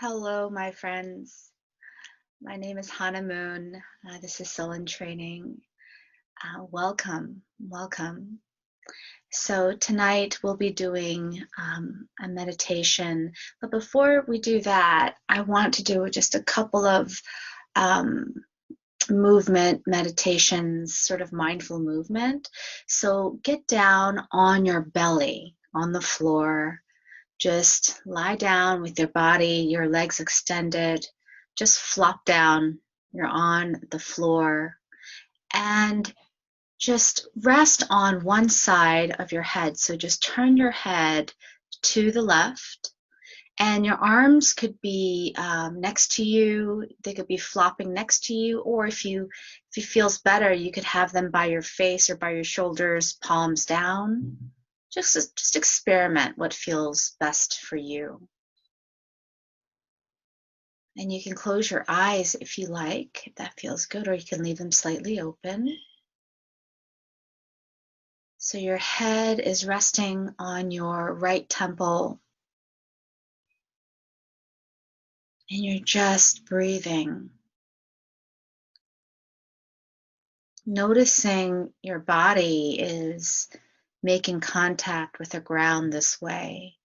Hello, my friends. My name is Hannah Moon. This is Soul in Training. Welcome, welcome. So tonight we'll be doing a meditation. But before we do that, I want to do just a couple of um, movement meditations, sort of mindful movement. So get down on your belly on the floor. Just lie down with your body, your legs extended. Just flop down. You're on the floor. And just rest on one side of your head. So just turn your head to the left. And your arms could be next to you. They could be flopping next to you. Or if it feels better, you could have them by your face or by your shoulders, palms down. Just experiment what feels best for you. And you can close your eyes if you like, if that feels good, or you can leave them slightly open. So your head is resting on your right temple, and you're just breathing. Noticing your body is making contact with the ground this way.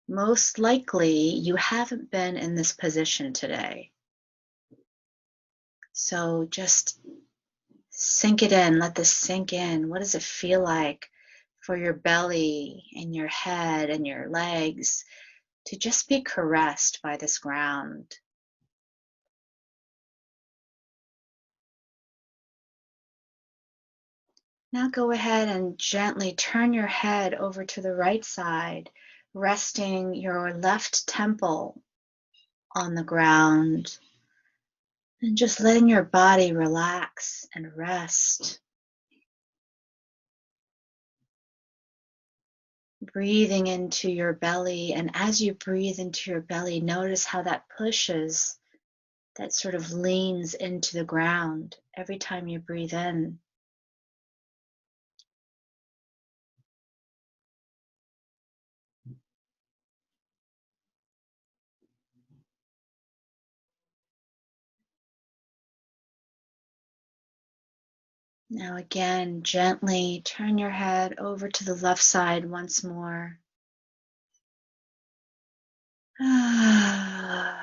Most likely, you haven't been in this position today. So just sink it in, let this sink in. What does it feel like for your belly and your head and your legs to just be caressed by this ground? Now go ahead and gently turn your head over to the right side, resting your left temple on the ground and just letting your body relax and rest. Breathing into your belly, and as you breathe into your belly, notice how that pushes, that sort of leans into the ground every time you breathe in. Now again, gently turn your head over to the left side once more. And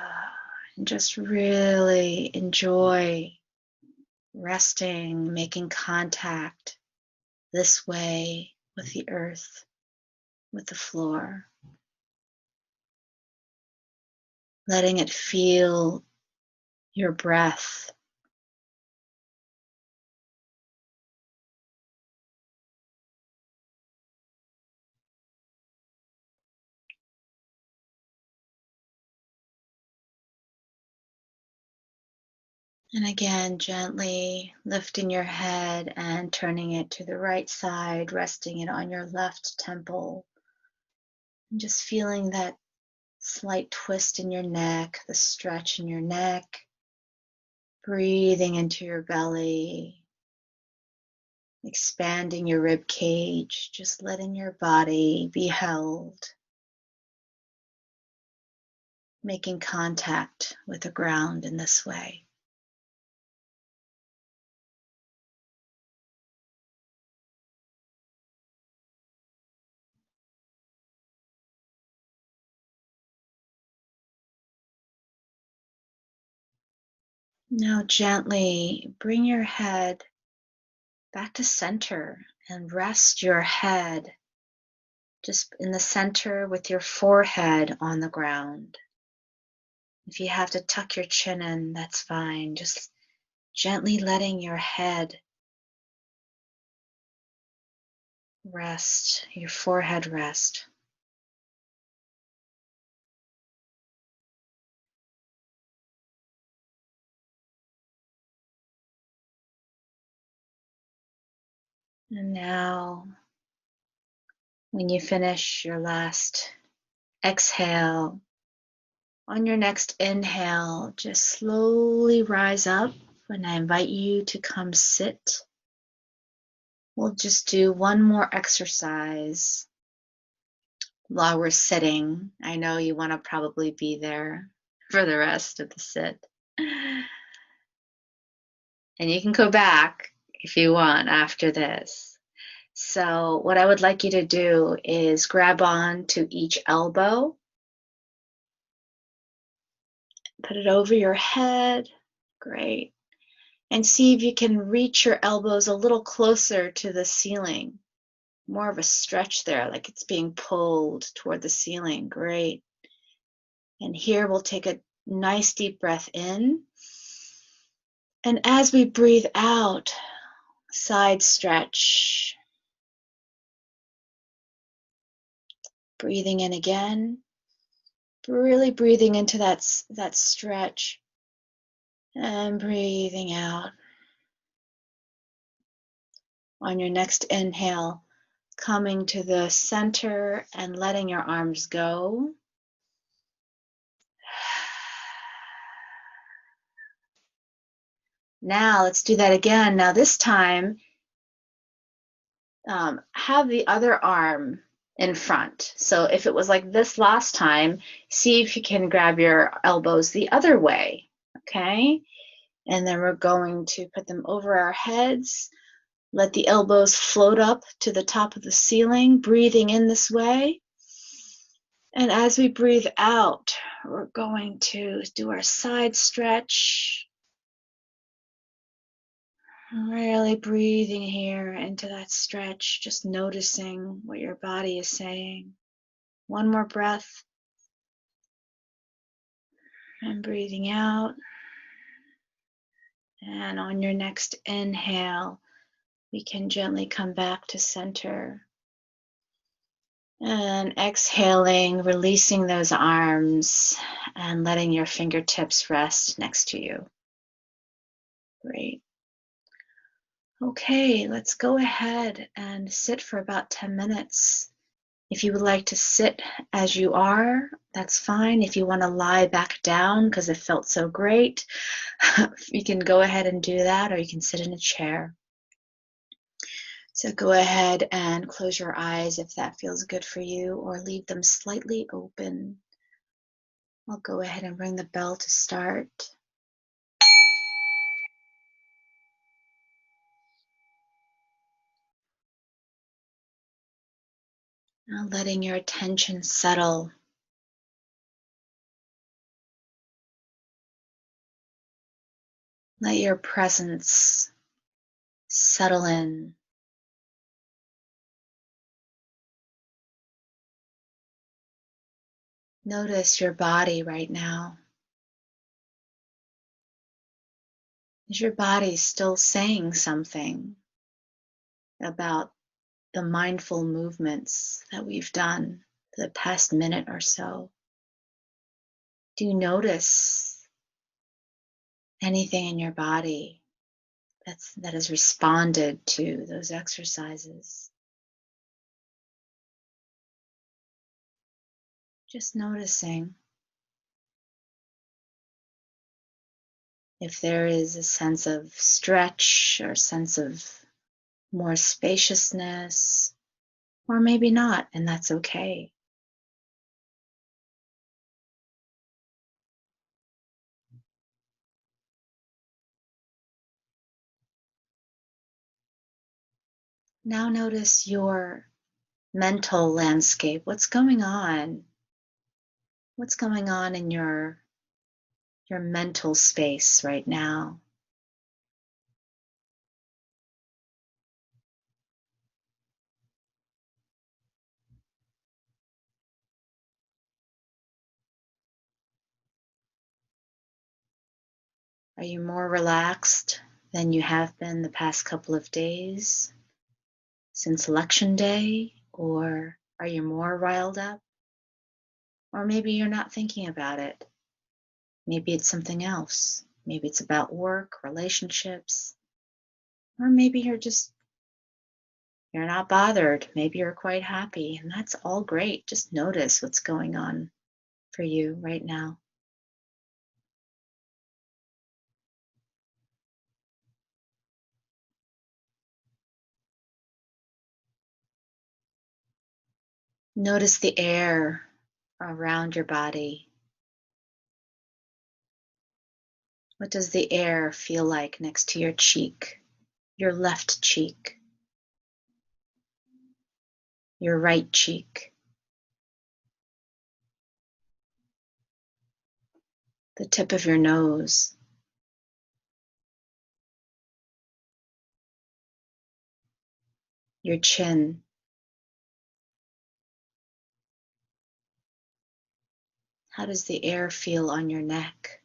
just really enjoy resting, making contact this way with the earth, with the floor. Letting it feel your breath. And again, gently lifting your head and turning it to the right side, resting it on your left temple. And just feeling that slight twist in your neck, the stretch in your neck. Breathing into your belly, expanding your rib cage, just letting your body be held, making contact with the ground in this way. Now gently bring your head back to center and rest your head just in the center with your forehead on the ground. If you have to tuck your chin in, that's fine. Just gently letting your head rest, your forehead rest. And now, when you finish your last exhale, on your next inhale, just slowly rise up, and I invite you to come sit. We'll just do one more exercise while we're sitting. I know you want to probably be there for the rest of the sit. And you can go back if you want after this. So what I would like you to do is grab on to each elbow, put it over your head. Great. And see if you can reach your elbows a little closer to the ceiling. More of a stretch there, like it's being pulled toward the ceiling. Great. And here we'll take a nice deep breath in. And as we breathe out, side stretch. Breathing in again. Really breathing into that stretch. And breathing out. On your next inhale, coming to the center and letting your arms go. Now let's do that again. Now this time, have the other arm in front. So if it was like this last time, see if you can grab your elbows the other way, okay? And then we're going to put them over our heads. Let the elbows float up to the top of the ceiling, breathing in this way. And as we breathe out, we're going to do our side stretch. Really breathing here into that stretch, just noticing what your body is saying. One more breath. And breathing out. And on your next inhale, we can gently come back to center. And exhaling, releasing those arms and letting your fingertips rest next to you. Great. Okay, let's go ahead and sit for about 10 minutes. If you would like to sit as you are, that's fine. If you want to lie back down because it felt so great, you can go ahead and do that, or you can sit in a chair. So go ahead and close your eyes if that feels good for you, or leave them slightly open. I'll go ahead and ring the bell to start. Now letting your attention settle. Let your presence settle in. Notice your body right now. Is your body still saying something about the mindful movements that we've done for the past minute or so? Do you notice anything in your body that has responded to those exercises? Just noticing if there is a sense of stretch or a sense of more spaciousness, or maybe not, and that's okay. Now notice your mental landscape. What's going on? What's going on in your mental space right now? Are you more relaxed than you have been the past couple of days since election day? Or are you more riled up? Or maybe you're not thinking about it. Maybe it's something else. Maybe it's about work, relationships. Or maybe you're not bothered. Maybe you're quite happy, and that's all great. Just notice what's going on for you right now. Notice the air around your body. What does the air feel like next to your cheek, your left cheek, your right cheek, the tip of your nose, your chin? How does the air feel on your neck?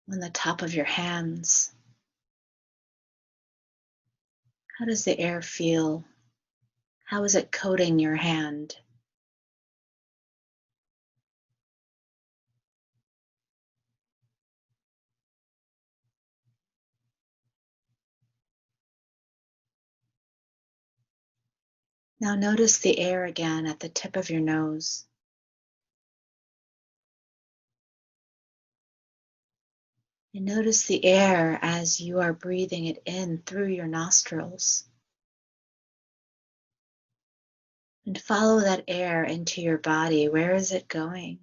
On the top of your hands? How does the air feel? How is it coating your hand? Now notice the air again at the tip of your nose. And notice the air as you are breathing it in through your nostrils. And follow that air into your body. Where is it going?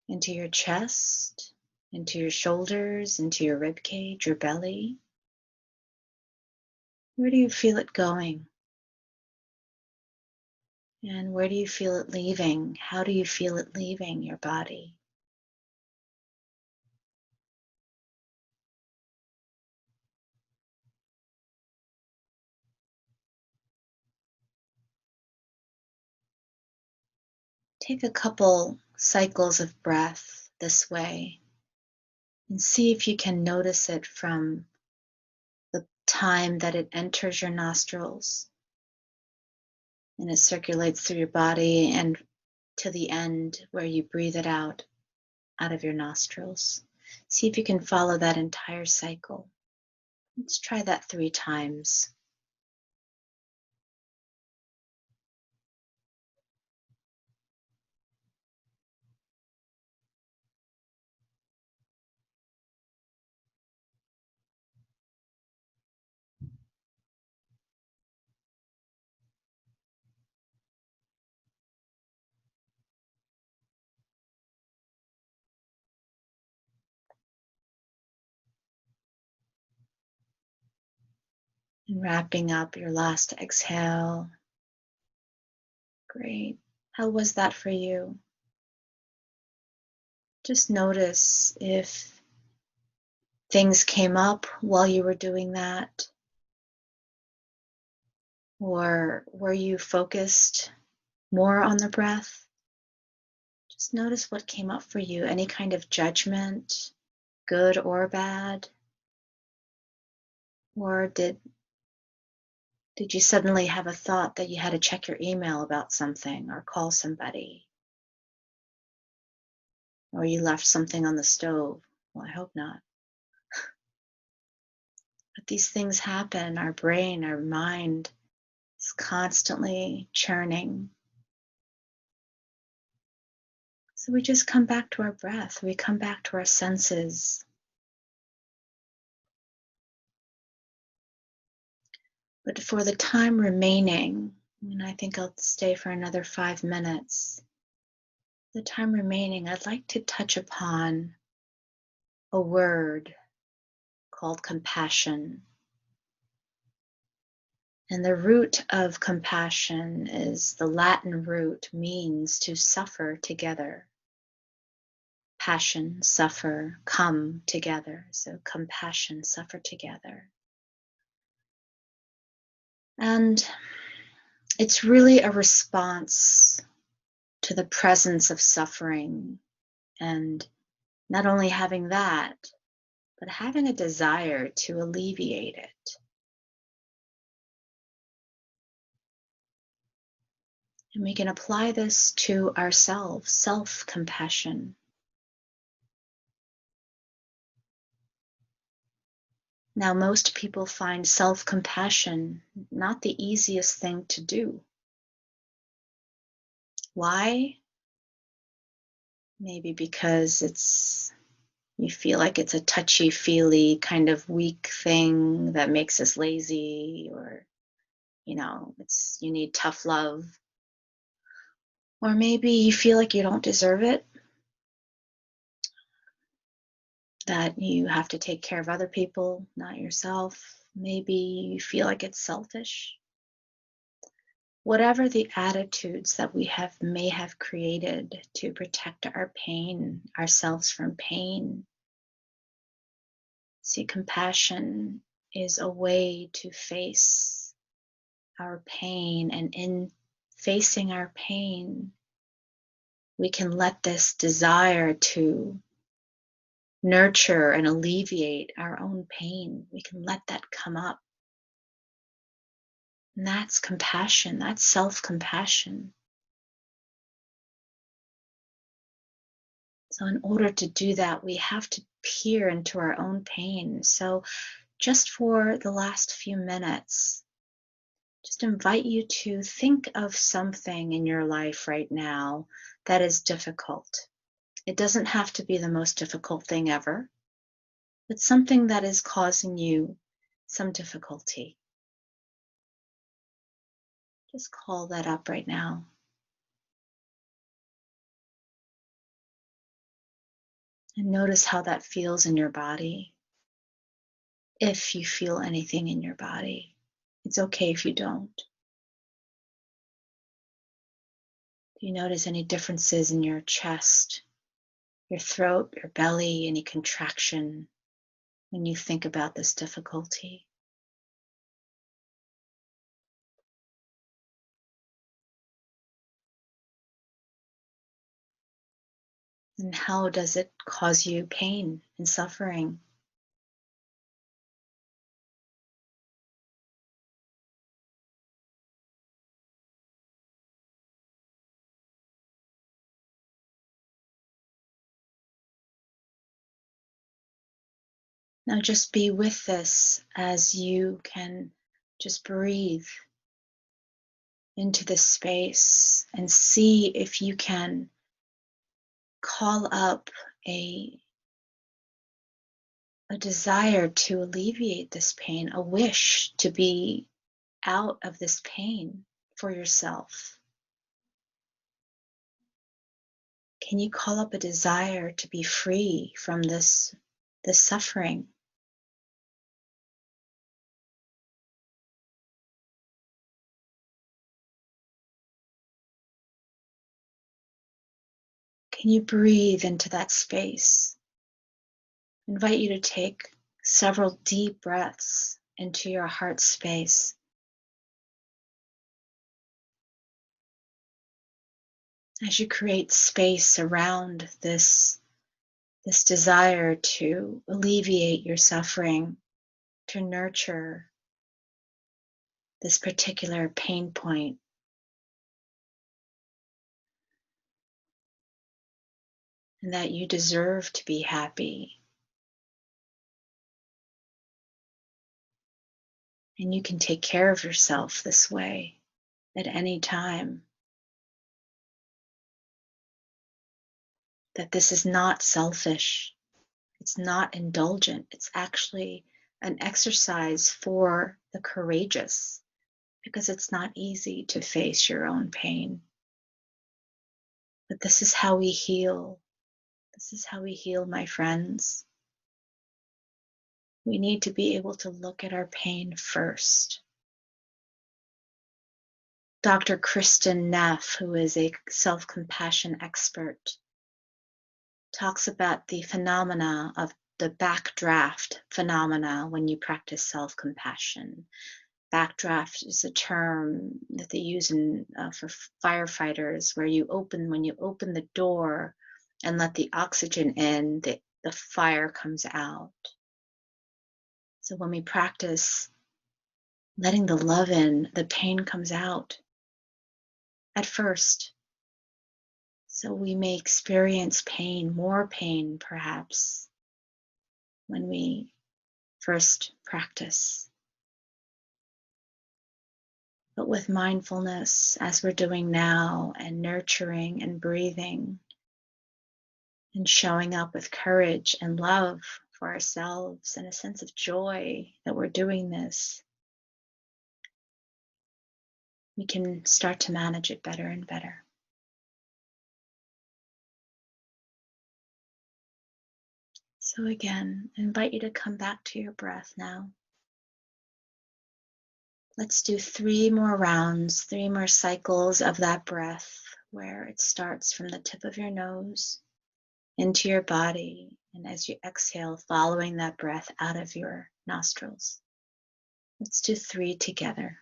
Into your chest, into your shoulders, into your rib cage, your belly. Where do you feel it going? And where do you feel it leaving? How do you feel it leaving your body? Take a couple cycles of breath this way and see if you can notice it from the time that it enters your nostrils and it circulates through your body and to the end where you breathe it out of your nostrils. See if you can follow that entire cycle. Let's try that 3 times. And wrapping up your last exhale. Great. How was that for you? Just notice if things came up while you were doing that, or were you focused more on the breath? Just notice what came up for you. Any kind of judgment, good or bad? Or did you suddenly have a thought that you had to check your email about something or call somebody? Or you left something on the stove? Well, I hope not. But these things happen. Our brain, our mind is constantly churning. So we just come back to our breath. We come back to our senses. But for the time remaining, and I think I'll stay for another 5 minutes, the time remaining, I'd like to touch upon a word called compassion. And the root of compassion is the Latin root, means to suffer together. Passion, suffer, come together. So compassion, suffer together. And it's really a response to the presence of suffering, and not only having that, but having a desire to alleviate it. And we can apply this to ourselves, self-compassion. Now, most people find self-compassion not the easiest thing to do. Why? Maybe because it's You feel like it's a touchy-feely kind of weak thing that makes us lazy, or you need tough love. Or maybe you feel like you don't deserve it, that you have to take care of other people, not yourself. Maybe you feel like it's selfish. Whatever the attitudes that we may have created to protect ourselves from pain. See, compassion is a way to face our pain, and in facing our pain, we can let this desire to nurture and alleviate our own pain, we can let that come up. And that's compassion, that's self-compassion. So in order to do that, we have to peer into our own pain. So just for the last few minutes, just invite you to think of something in your life right now that is difficult. It doesn't have to be the most difficult thing ever, but something that is causing you some difficulty. Just call that up right now. And notice how that feels in your body. If you feel anything in your body, it's okay if you don't. Do you notice any differences in your chest, your throat, your belly, any contraction when you think about this difficulty? And how does it cause you pain and suffering? Now just be with this as you can just breathe into this space and see if you can call up a desire to alleviate this pain, a wish to be out of this pain for yourself. Can you call up a desire to be free from this suffering? Can you breathe into that space? I invite you to take several deep breaths into your heart space. As you create space around this desire to alleviate your suffering, to nurture this particular pain point. And that you deserve to be happy. And you can take care of yourself this way at any time. That this is not selfish. It's not indulgent. It's actually an exercise for the courageous, because it's not easy to face your own pain. But this is how we heal. This is how we heal, my friends. We need to be able to look at our pain first. Dr. Kristin Neff, who is a self-compassion expert, talks about the phenomena of the backdraft phenomena when you practice self-compassion. Backdraft is a term that they use for firefighters, where when you open the door and let the oxygen in, the fire comes out. So when we practice letting the love in, the pain comes out at first. So we may experience pain, more pain perhaps, when we first practice. But with mindfulness, as we're doing now, and nurturing and breathing, and showing up with courage and love for ourselves and a sense of joy that we're doing this, we can start to manage it better and better. So again, I invite you to come back to your breath now. Let's do 3 more rounds, 3 more cycles of that breath where it starts from the tip of your nose into your body, and as you exhale, following that breath out of your nostrils. Let's do 3 together.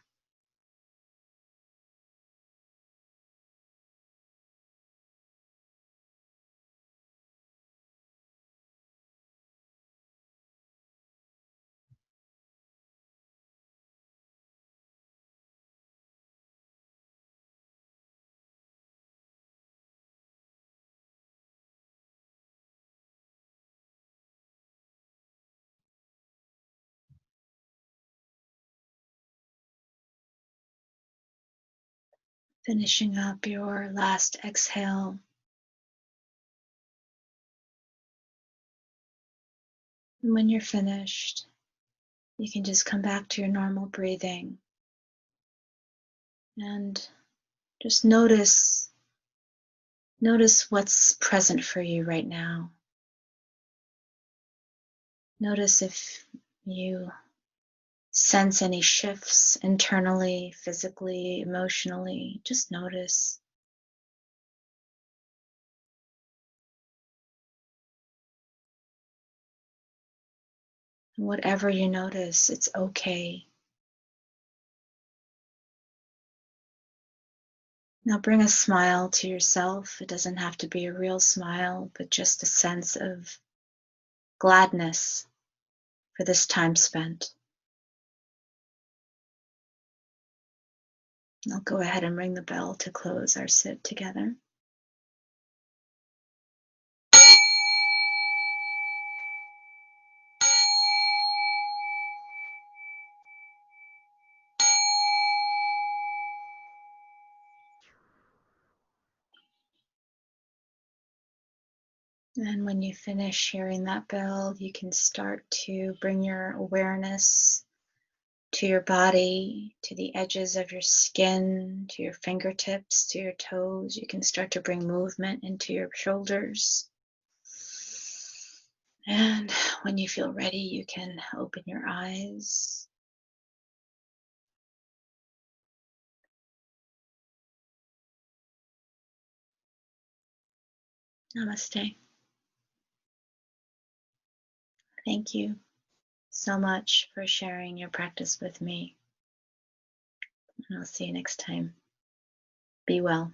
Finishing up your last exhale. And when you're finished, you can just come back to your normal breathing and just notice what's present for you right now. Notice if you sense any shifts internally, physically, emotionally. Just notice. And whatever you notice, it's okay. Now bring a smile to yourself. It doesn't have to be a real smile, but just a sense of gladness for this time spent. I'll go ahead and ring the bell to close our sit together. And when you finish hearing that bell, you can start to bring your awareness to your body, to the edges of your skin, to your fingertips, to your toes. You can start to bring movement into your shoulders. And when you feel ready, you can open your eyes. Namaste. Thank you so much for sharing your practice with me. And I'll see you next time. Be well.